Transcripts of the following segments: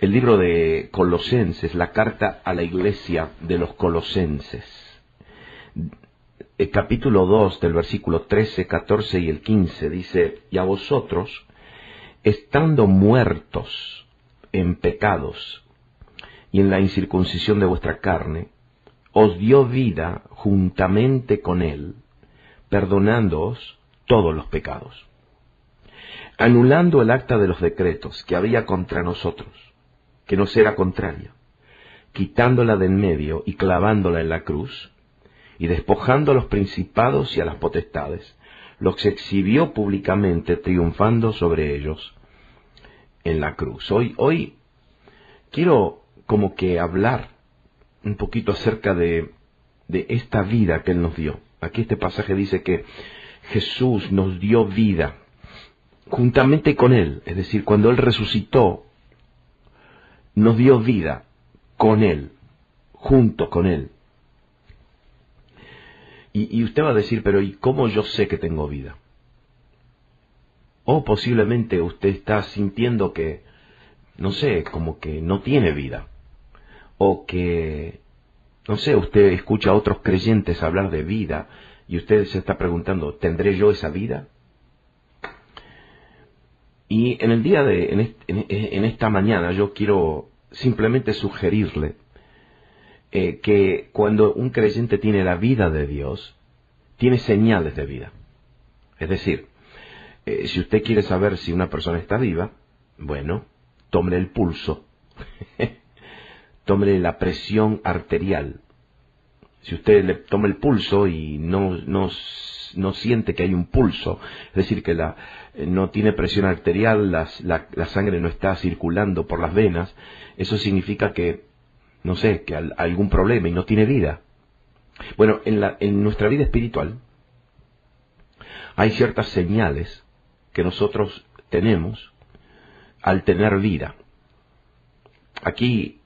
el libro de Colosenses, la carta a la iglesia de los Colosenses. El capítulo 2 del versículo 13, 14 y el 15 dice: y a vosotros, estando muertos en pecados y en la incircuncisión de vuestra carne, os dio vida juntamente con él, perdonándoos todos los pecados, anulando el acta de los decretos que había contra nosotros, que nos era contraria, quitándola de en medio y clavándola en la cruz, y despojando a los principados y a las potestades, los exhibió públicamente, triunfando sobre ellos en la cruz. Hoy quiero como que hablar un poquito acerca de esta vida que Él nos dio. Aquí este pasaje dice que Jesús nos dio vida juntamente con Él, es decir, cuando Él resucitó, nos dio vida con Él, junto con Él. Y usted va a decir, pero ¿y cómo yo sé que tengo vida? O posiblemente usted está sintiendo que, no sé, como que no tiene vida. O que, no sé, usted escucha a otros creyentes hablar de vida y usted se está preguntando, ¿tendré yo esa vida? Y en el día en esta mañana yo quiero simplemente sugerirle que cuando un creyente tiene la vida de Dios, tiene señales de vida. Es decir, si usted quiere saber si una persona está viva, bueno, tómele el pulso, tómele la presión arterial. Si usted le toma el pulso y no siente que hay un pulso, es decir, que no tiene presión arterial, la sangre no está circulando por las venas, eso significa que, no sé, que algún problema y no tiene vida. Bueno, en nuestra vida espiritual hay ciertas señales que nosotros tenemos al tener vida. Aquí,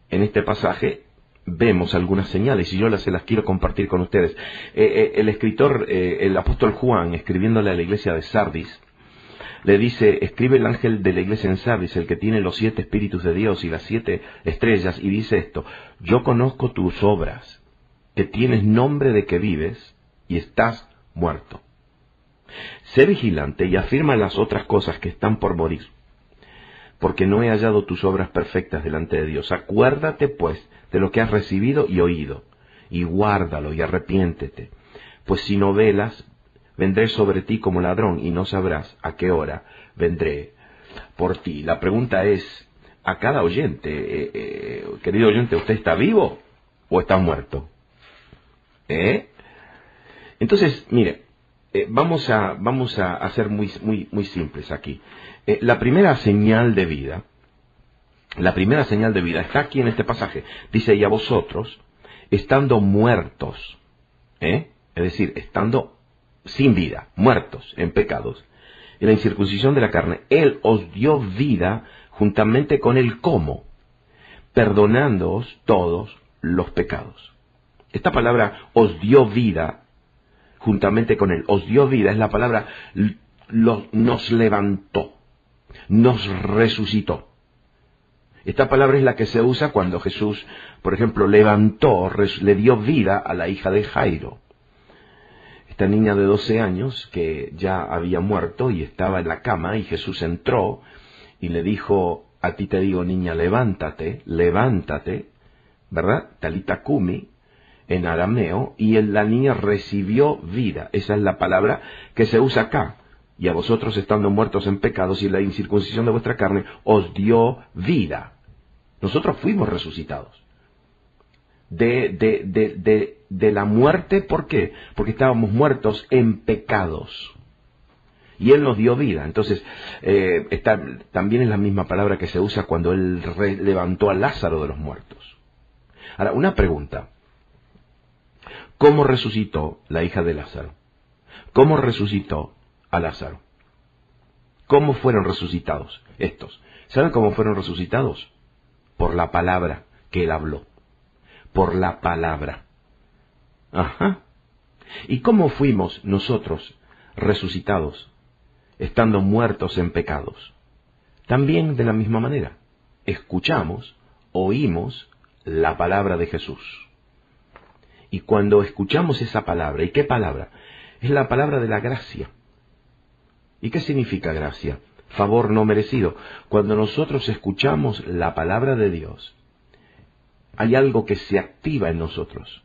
en este pasaje, vemos algunas señales y yo se las quiero compartir con ustedes. El escritor, el apóstol Juan, escribiéndole a la iglesia de Sardis, le dice: escribe el ángel de la iglesia en Sardis, el que tiene los 7 espíritus de Dios y las 7 estrellas, y dice esto: yo conozco tus obras, que tienes nombre de que vives y estás muerto. Sé vigilante y afirma las otras cosas que están por morir, porque no he hallado tus obras perfectas delante de Dios. Acuérdate, pues, de lo que has recibido y oído, y guárdalo y arrepiéntete. Pues si no velas, vendré sobre ti como ladrón, y no sabrás a qué hora vendré por ti. La pregunta es a cada oyente, querido oyente, ¿usted está vivo o está muerto? Entonces, mire, vamos a ser muy simples aquí. La primera señal de vida está aquí en este pasaje. Dice: y a vosotros, estando muertos, es decir, estando sin vida, muertos en pecados, en la incircuncisión de la carne, Él os dio vida juntamente con Él. ¿Cómo? Perdonándoos todos los pecados. Esta palabra, os dio vida juntamente con Él, os dio vida, es la palabra nos levantó, nos resucitó. Esta palabra es la que se usa cuando Jesús, por ejemplo, le dio vida a la hija de Jairo. Esta niña de 12 años que ya había muerto y estaba en la cama, y Jesús entró y le dijo: a ti te digo, niña, levántate, ¿verdad? Talita cumi, en arameo, y la niña recibió vida. Esa es la palabra que se usa acá. Y a vosotros, estando muertos en pecados y en la incircuncisión de vuestra carne, os dio vida. Nosotros fuimos resucitados de la muerte. ¿Por qué? Porque estábamos muertos en pecados y Él nos dio vida. Entonces, también es la misma palabra que se usa cuando Él levantó a Lázaro de los muertos. Ahora, una pregunta: ¿cómo resucitó la hija de Lázaro? ¿Cómo resucitó a Lázaro? ¿Cómo fueron resucitados estos? ¿Saben cómo fueron resucitados? Por la palabra que Él habló. Por la palabra. Ajá. ¿Y cómo fuimos nosotros resucitados, estando muertos en pecados? También de la misma manera. escuchamos, oímos la palabra de Jesús. Y cuando escuchamos esa palabra, ¿y qué palabra? Es la palabra de la gracia. ¿Y qué significa gracia? Favor no merecido. Cuando nosotros escuchamos la palabra de Dios, hay algo que se activa en nosotros.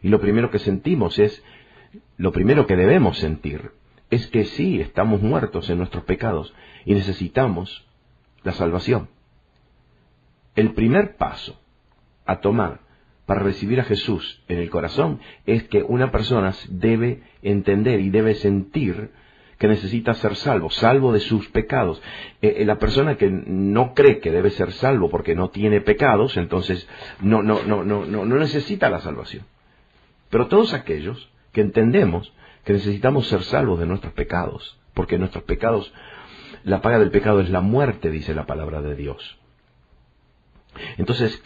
Y lo primero que sentimos lo primero que debemos sentir, es que sí, estamos muertos en nuestros pecados y necesitamos la salvación. El primer paso a tomar para recibir a Jesús en el corazón es que una persona debe entender y debe sentir que necesita ser salvo de sus pecados. La persona que no cree que debe ser salvo porque no tiene pecados, entonces no necesita la salvación. Pero todos aquellos que entendemos que necesitamos ser salvos de nuestros pecados, porque nuestros pecados, la paga del pecado es la muerte, dice la palabra de Dios. Entonces,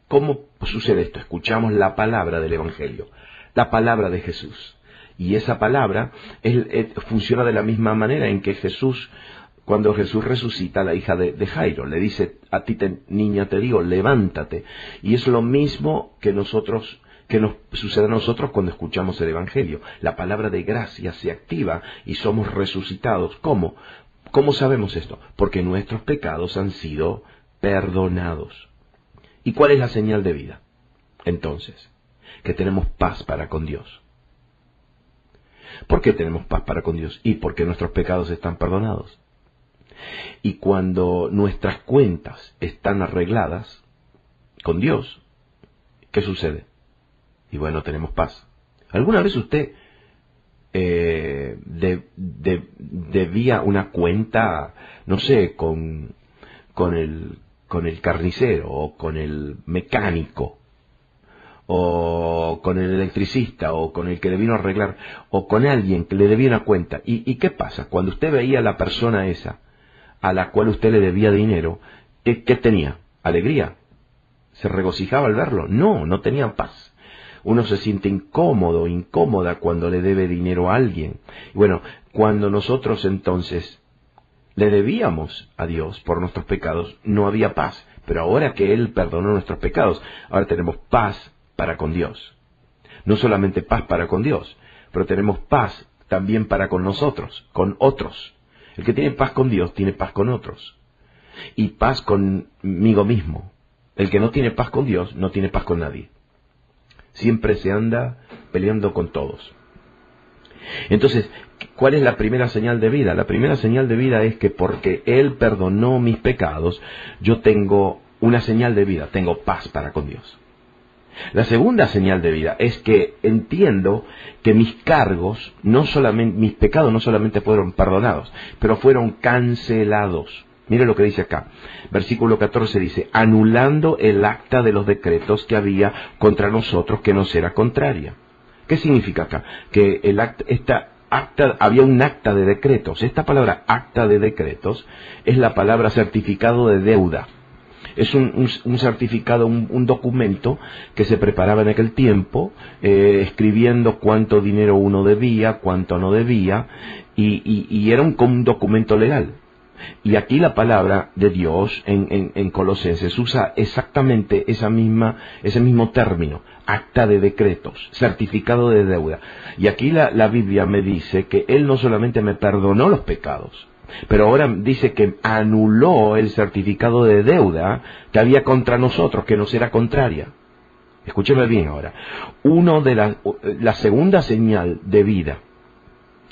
¿cómo sucede esto? Escuchamos la palabra del Evangelio, la palabra de Jesús. Y esa palabra funciona de la misma manera en que Jesús, cuando Jesús resucita a la hija de Jairo, le dice, a ti niña te digo, levántate. Y es lo mismo que nos sucede a nosotros cuando escuchamos el Evangelio. La palabra de gracia se activa y somos resucitados. ¿Cómo? ¿Cómo sabemos esto? Porque nuestros pecados han sido perdonados. ¿Y cuál es la señal de vida? Entonces, que tenemos paz para con Dios. ¿Por qué tenemos paz para con Dios? Y porque nuestros pecados están perdonados. Y cuando nuestras cuentas están arregladas con Dios, ¿qué sucede? Y bueno, tenemos paz. ¿Alguna vez usted debía una cuenta, no sé, con el carnicero o con el mecánico o con el electricista o con el que le vino a arreglar o con alguien que le debía una cuenta? ¿Y qué pasa? Cuando usted veía a la persona esa a la cual usted le debía dinero, ¿qué tenía? ¿Alegría? ¿Se regocijaba al verlo? No tenía paz. Uno se siente incómoda cuando le debe dinero a alguien. Y bueno, cuando nosotros entonces le debíamos a Dios por nuestros pecados, no había paz. Pero ahora que Él perdonó nuestros pecados, ahora tenemos paz para con Dios. No solamente paz para con Dios, pero tenemos paz también para con nosotros, con otros. El que tiene paz con Dios tiene paz con otros. Y paz conmigo mismo. El que no tiene paz con Dios no tiene paz con nadie. Siempre se anda peleando con todos. Entonces, ¿cuál es la primera señal de vida? La primera señal de vida es que porque Él perdonó mis pecados, yo tengo una señal de vida, tengo paz para con Dios. La segunda señal de vida es que entiendo que mis cargos, mis pecados no solamente fueron perdonados, pero fueron cancelados. Mire lo que dice acá. Versículo 14 dice, anulando el acta de los decretos que había contra nosotros que nos era contraria. ¿Qué significa acá? Que había un acta de decretos. Esta palabra acta de decretos es la palabra certificado de deuda. Es un certificado, un documento que se preparaba en aquel tiempo, escribiendo cuánto dinero uno debía, cuánto no debía, y era un documento legal. Y aquí la palabra de Dios en Colosenses usa exactamente ese mismo término, acta de decretos, certificado de deuda. Y aquí la Biblia me dice que Él no solamente me perdonó los pecados, pero ahora dice que anuló el certificado de deuda que había contra nosotros, que nos era contraria. Escúcheme bien ahora. La segunda señal de vida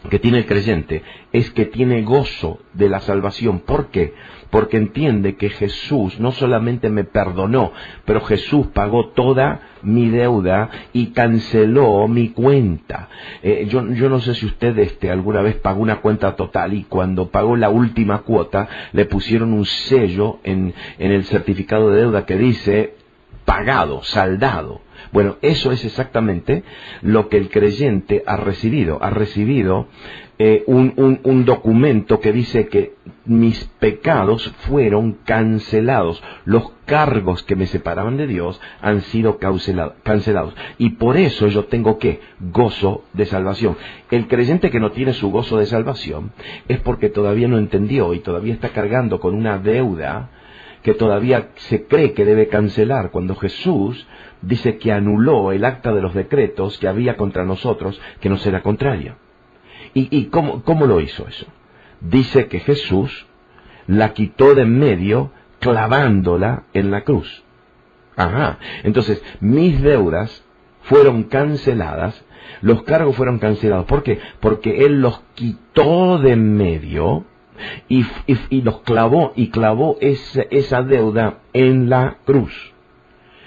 que tiene el creyente es que tiene gozo de la salvación. ¿Por qué? Porque entiende que Jesús no solamente me perdonó, pero Jesús pagó toda mi deuda y canceló mi cuenta. Yo no sé si usted alguna vez pagó una cuenta total y cuando pagó la última cuota le pusieron un sello en el certificado de deuda que dice pagado, saldado. Bueno, eso es exactamente lo que el creyente ha recibido. Ha recibido un documento que dice que mis pecados fueron cancelados. Los cargos que me separaban de Dios han sido cancelados. Y por eso yo tengo gozo de salvación. El creyente que no tiene su gozo de salvación es porque todavía no entendió y todavía está cargando con una deuda que todavía se cree que debe cancelar, cuando Jesús dice que anuló el acta de los decretos que había contra nosotros, que nos era contraria. ¿Y cómo lo hizo eso? Dice que Jesús la quitó de en medio clavándola en la cruz. Ajá. Entonces, mis deudas fueron canceladas, los cargos fueron cancelados. ¿Por qué? Porque Él los quitó de en medio y los clavó, y clavó esa deuda en la cruz.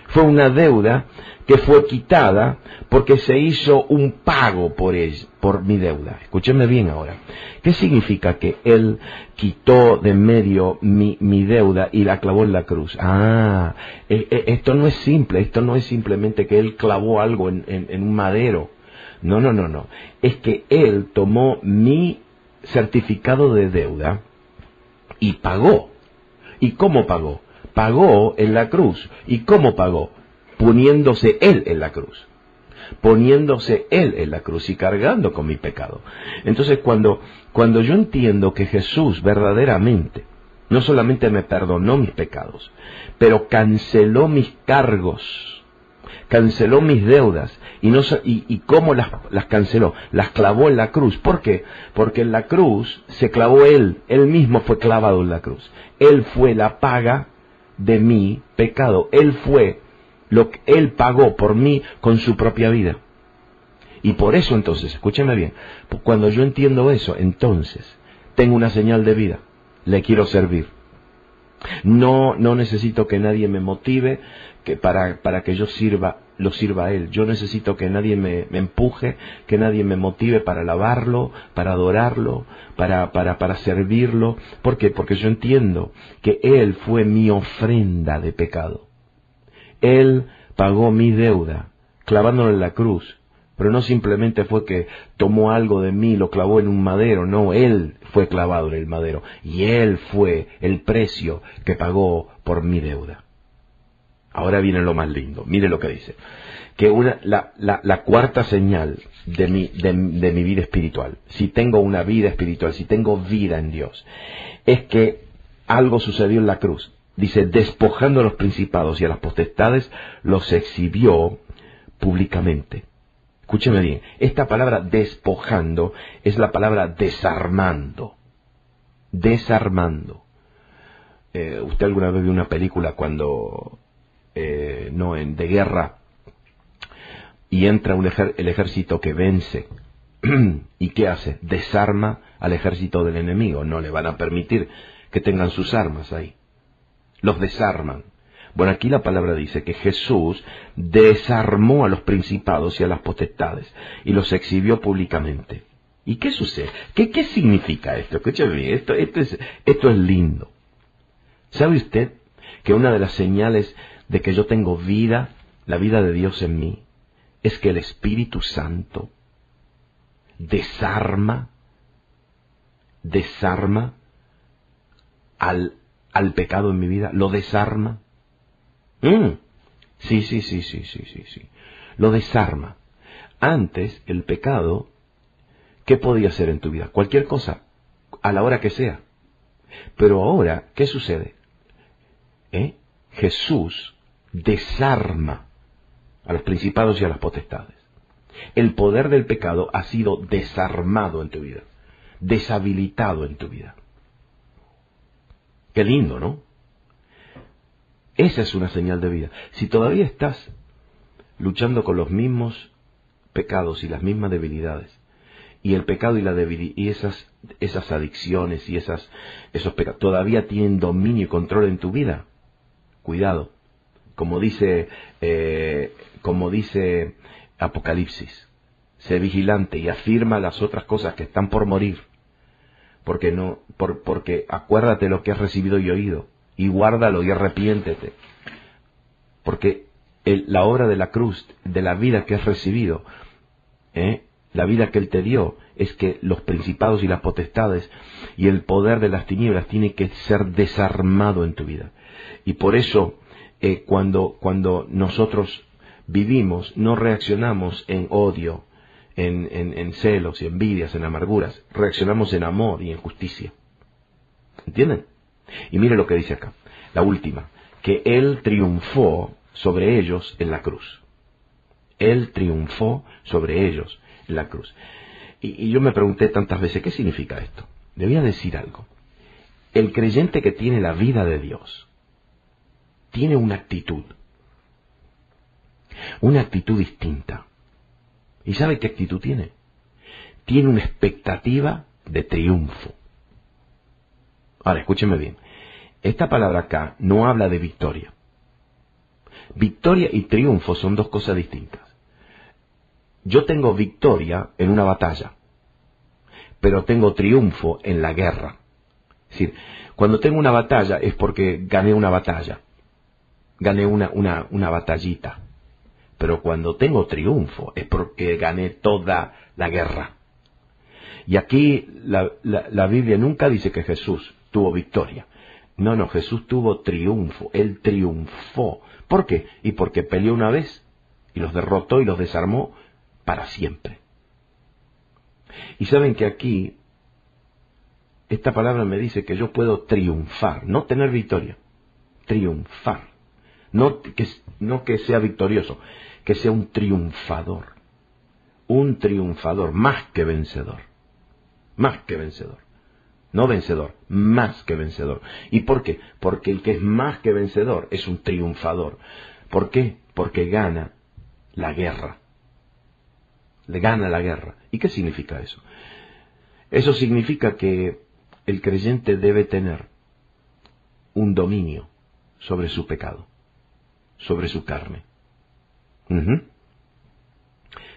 Fue una deuda que fue quitada porque se hizo un pago por mi deuda. Escúchenme bien ahora. ¿Qué significa que Él quitó de en medio mi deuda y la clavó en la cruz? Esto no es simple, esto no es simplemente que Él clavó algo en un madero. No. Es que Él tomó mi certificado de deuda y pagó. ¿Y cómo pagó? Pagó en la cruz. ¿Y cómo pagó? Poniéndose Él en la cruz. Poniéndose Él en la cruz y cargando con mi pecado. Entonces cuando yo entiendo que Jesús verdaderamente no solamente me perdonó mis pecados, pero canceló mis cargos, canceló mis deudas, y cómo las canceló, las clavó en la cruz. ¿Por qué? Porque en la cruz se clavó Él mismo fue clavado en la cruz. Él fue la paga de mi pecado. Él fue lo que Él pagó por mí con su propia vida. Y por eso entonces, escúcheme bien, cuando yo entiendo eso, entonces tengo una señal de vida. Le quiero servir. No necesito que nadie me motive para que yo lo sirva a Él. Yo necesito que nadie me empuje, que nadie me motive para alabarlo, para adorarlo, para servirlo. ¿Por qué? Porque yo entiendo que Él fue mi ofrenda de pecado. Él pagó mi deuda, clavándolo en la cruz. Pero no simplemente fue que tomó algo de mí, lo clavó en un madero. No, Él fue clavado en el madero. Y Él fue el precio que pagó por mi deuda. Ahora viene lo más lindo. Mire lo que dice. Que la cuarta señal de mi vida espiritual, si tengo una vida espiritual, si tengo vida en Dios, es que algo sucedió en la cruz. Dice, despojando a los principados y a las potestades, los exhibió públicamente. Escúcheme bien, esta palabra despojando es la palabra desarmando. Desarmando. ¿Usted alguna vez vio una película de guerra, y entra el ejército que vence? ¿Y qué hace? Desarma al ejército del enemigo. No le van a permitir que tengan sus armas ahí. Los desarman. Bueno, aquí la palabra dice que Jesús desarmó a los principados y a las potestades y los exhibió públicamente. ¿Y qué sucede? ¿Qué significa esto? Escúchame bien, esto es lindo. ¿Sabe usted que una de las señales de que yo tengo vida, la vida de Dios en mí, es que el Espíritu Santo desarma al pecado en mi vida? ¿Lo desarma? Sí. Lo desarma. Antes, el pecado, ¿qué podía hacer en tu vida? Cualquier cosa, a la hora que sea. Pero ahora, ¿qué sucede? Jesús desarma a los principados y a las potestades. El poder del pecado ha sido desarmado en tu vida, deshabilitado en tu vida. Qué lindo, ¿no? Esa es una señal de vida. Si todavía estás luchando con los mismos pecados y las mismas debilidades, y el pecado y la debilidad y esas adicciones y esos pecados todavía tienen dominio y control en tu vida, cuidado. Como dice Apocalipsis, sé vigilante y afirma las otras cosas que están por morir, porque acuérdate lo que has recibido y oído, y guárdalo y arrepiéntete, porque la obra de la cruz, de la vida que has recibido, la vida que Él te dio, es que los principados y las potestades y el poder de las tinieblas tiene que ser desarmado en tu vida. Y por eso, cuando nosotros vivimos, no reaccionamos en odio, en celos y envidias, en amarguras, reaccionamos en amor y en justicia. ¿Entienden? Y mire lo que dice acá. la última, que Él triunfó sobre ellos en la cruz. Él triunfó sobre ellos en la cruz. Y yo me pregunté tantas veces, ¿qué significa esto? Le voy a decir algo. El creyente que tiene la vida de Dios tiene una actitud distinta. ¿Y sabe qué actitud tiene? Tiene una expectativa de triunfo. Ahora, escúcheme bien. Esta palabra acá no habla de victoria. Victoria y triunfo son dos cosas distintas. Yo tengo victoria en una batalla, pero tengo triunfo en la guerra. Es decir, cuando tengo una batalla es porque gané una batalla, gané una batallita. Pero cuando tengo triunfo es porque gané toda la guerra. Y aquí la Biblia nunca dice que Jesús tuvo victoria. No, Jesús tuvo triunfo. Él triunfó. ¿Por qué? Y porque peleó una vez y los derrotó y los desarmó para siempre. Y saben que aquí esta palabra me dice que yo puedo triunfar, no tener victoria, triunfar. No que sea victorioso, que sea un triunfador, más que vencedor, no vencedor, más que vencedor. ¿Y por qué? Porque el que es más que vencedor es un triunfador. ¿Por qué? Porque gana la guerra. Le gana la guerra. ¿Y qué significa eso? Eso significa que el creyente debe tener un dominio sobre su pecado, sobre su carne.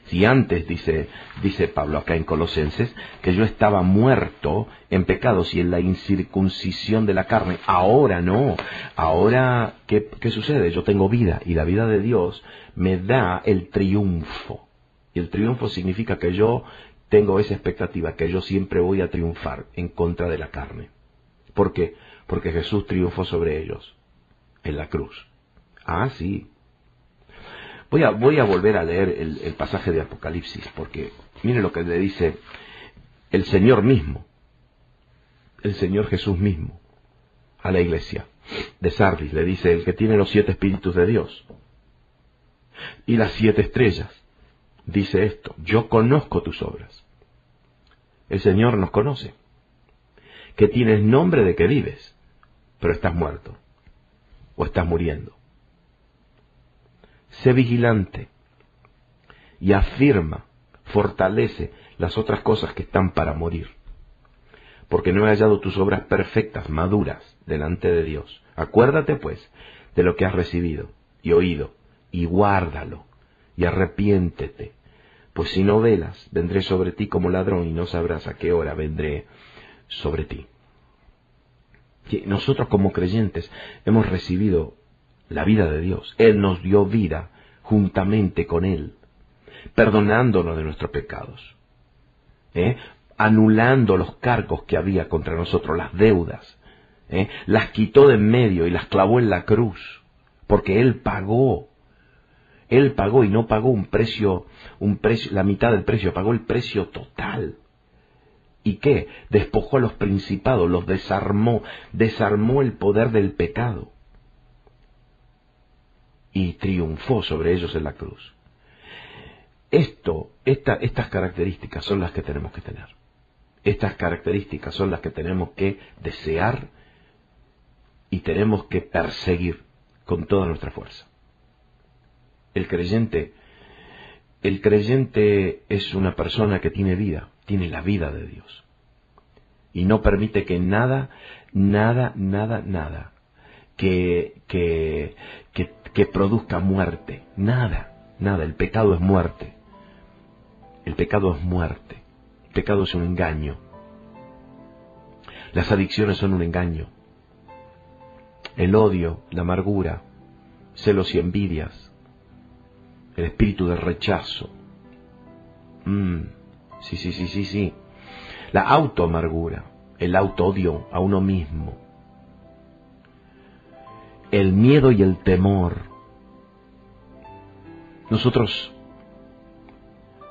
Si antes, dice Pablo acá en Colosenses, que yo estaba muerto en pecados y en la incircuncisión de la carne, ahora no. Ahora, ¿qué sucede? Yo tengo vida y la vida de Dios me da el triunfo. Y el triunfo significa que yo tengo esa expectativa, que yo siempre voy a triunfar en contra de la carne. ¿Por qué? Porque Jesús triunfó sobre ellos en la cruz. Ah, sí. Voy a volver a leer el pasaje de Apocalipsis, porque miren lo que le dice el Señor mismo, el Señor Jesús mismo, a la iglesia de Sardis. Le dice, el que tiene los 7 espíritus de Dios y las 7 estrellas, dice esto: yo conozco tus obras. El Señor nos conoce, que tienes nombre de que vives, pero estás muerto, o estás muriendo. Sé vigilante y afirma, fortalece las otras cosas que están para morir, porque no he hallado tus obras perfectas, maduras, delante de Dios. Acuérdate, pues, de lo que has recibido y oído, y guárdalo, y arrepiéntete, pues si no velas, vendré sobre ti como ladrón, y no sabrás a qué hora vendré sobre ti. Nosotros como creyentes hemos recibido la vida de Dios. Él nos dio vida juntamente con Él, perdonándonos de nuestros pecados, anulando los cargos que había contra nosotros, las deudas, las quitó de en medio y las clavó en la cruz, porque Él pagó y no pagó un precio, la mitad del precio, pagó el precio total. ¿Y qué? Despojó a los principados, los desarmó el poder del pecado. Y triunfó sobre ellos en la cruz. Estas características son las que tenemos que tener. Estas características son las que tenemos que desear y tenemos que perseguir con toda nuestra fuerza. El creyente es una persona que tiene vida, tiene la vida de Dios. Y no permite que nada que produzca muerte. Nada. El pecado es muerte. El pecado es muerte. El pecado es un engaño. Las adicciones son un engaño. El odio, la amargura, celos y envidias, el espíritu de rechazo. Sí. La autoamargura, el autoodio a uno mismo, el miedo y el temor. Nosotros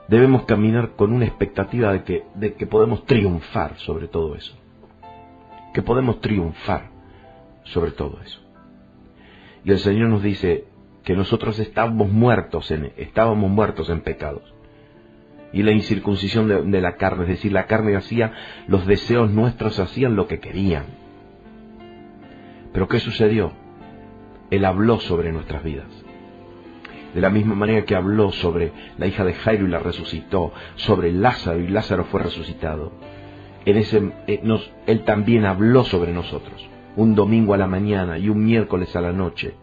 debemos caminar con una expectativa de que podemos triunfar sobre todo eso. Que podemos triunfar sobre todo eso. Y el Señor nos dice que nosotros estábamos muertos en pecados. Y la incircuncisión de la carne, es decir, la carne hacía, los deseos nuestros hacían lo que querían. Pero ¿qué sucedió? Él habló sobre nuestras vidas. De la misma manera que habló sobre la hija de Jairo y la resucitó, sobre Lázaro y Lázaro fue resucitado. Él también habló sobre nosotros. Un domingo a la mañana y un miércoles a la noche.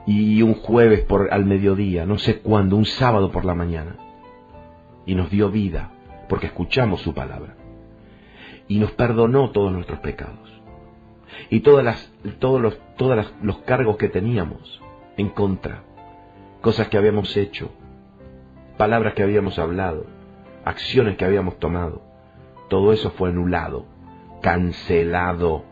Y un jueves al mediodía, no sé cuándo, un sábado por la mañana. Y nos dio vida, porque escuchamos su palabra. Y nos perdonó todos nuestros pecados. Y todos los cargos que teníamos en contra. Cosas que habíamos hecho, palabras que habíamos hablado, acciones que habíamos tomado. Todo eso fue anulado, cancelado.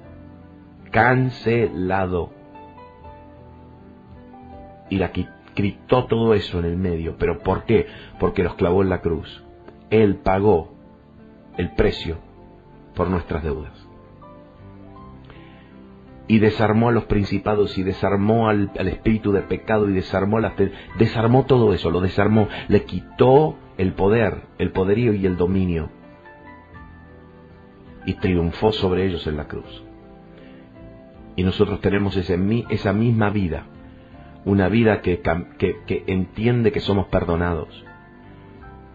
Y la quitó todo eso en el medio. ¿Pero por qué? Porque los clavó en la cruz. Él pagó el precio por nuestras deudas. Y desarmó a los principados, y desarmó al espíritu de pecado, y desarmó todo eso, lo desarmó, le quitó el poder, el poderío y el dominio. Y triunfó sobre ellos en la cruz. Y nosotros tenemos esa misma vida, una vida que entiende que somos perdonados,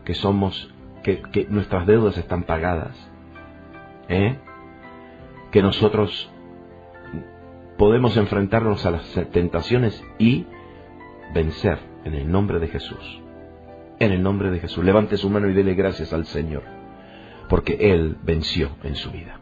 que nuestras deudas están pagadas, que nosotros podemos enfrentarnos a las tentaciones y vencer en el nombre de Jesús. En el nombre de Jesús. Levante su mano y dele gracias al Señor, porque Él venció en su vida.